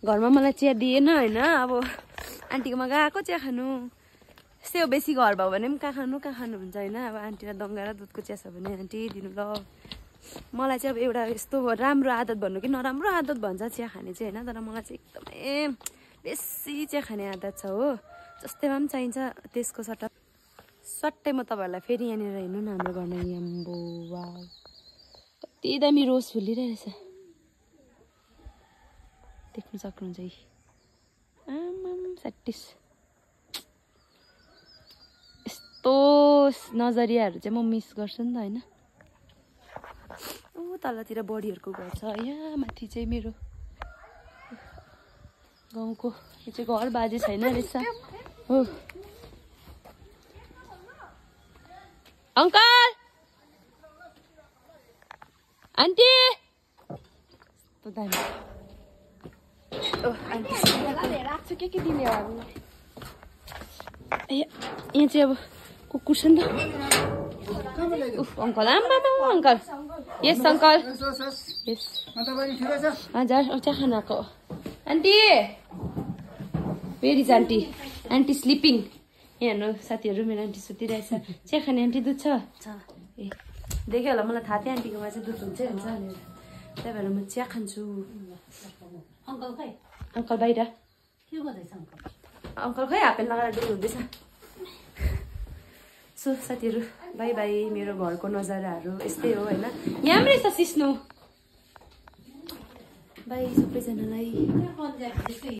घरमा मलाई चिया दिएन होइन। अब आन्टीकोमा गएको चिया खानु। यस्तै हो, बेसी घर भयो भने पनि कहाँ खानु हुन्छ होइन। अब आन्टीलाई दङ्गा र दुधको चिया छ भने आन्टी दिनु ल। मलाई चाहिँ अब एउटा यस्तो राम्रो आदत भन्नु कि नराम्रो आदत भन्छ चिया खाने चाहिँ होइन, तर मलाई चाहिँ एकदमै बेसी चिया खाने आदत छ हो। जस्तैमा पनि चाहिन्छ त्यसको सट्टै म तपाईँहरूलाई फेरि यहाँनिर हेर्नु न हाम्रो घरमा यम्बो वा कति दामी रोज फुलिरहेछ देख्न सक्नुहुन्छ है। आमाम स्याटिस यस्तो नजरियाहरू चाहिँ म मिस गर्छु नि त होइन। ऊ तलतिर बडीहरूको घर छ, यहाँ माथि चाहिँ मेरो गाउँको यो चाहिँ घर बाजे छैन रहेछ हो। अंकल आन्टी यस्तो दामी राख्छु के दिने हो यहाँ चाहिँ अब कुकुर छ नि त। उफ अंकल आम्मा अंकल यस अंकल यस हजुर चिया खानाको aunty very aunty aunty sleeping. यहाँ हेर्नु साथीहरू मेरो आन्टी सुतिरहेछ। चिया खाने आन्टी दुध छ ए देख्यो होला मलाई थाहा थियो आन्टीकोमा चाहिँ दुध हुन्छै हुन्छ भनेर, त्यही भएर म चिया खान्छु। अंकल खै अंकल बाहिर के गर्दैछ अंकल? अंकल खै हाफप्यान्ट लगाएर डुल हुँदैछ। सो साथीहरू बाई बाई। मेरो घरको नजाराहरू यस्तै हो होइन। यहाँ पनि रहेछ सिस्नो। बाई सबैजनालाई।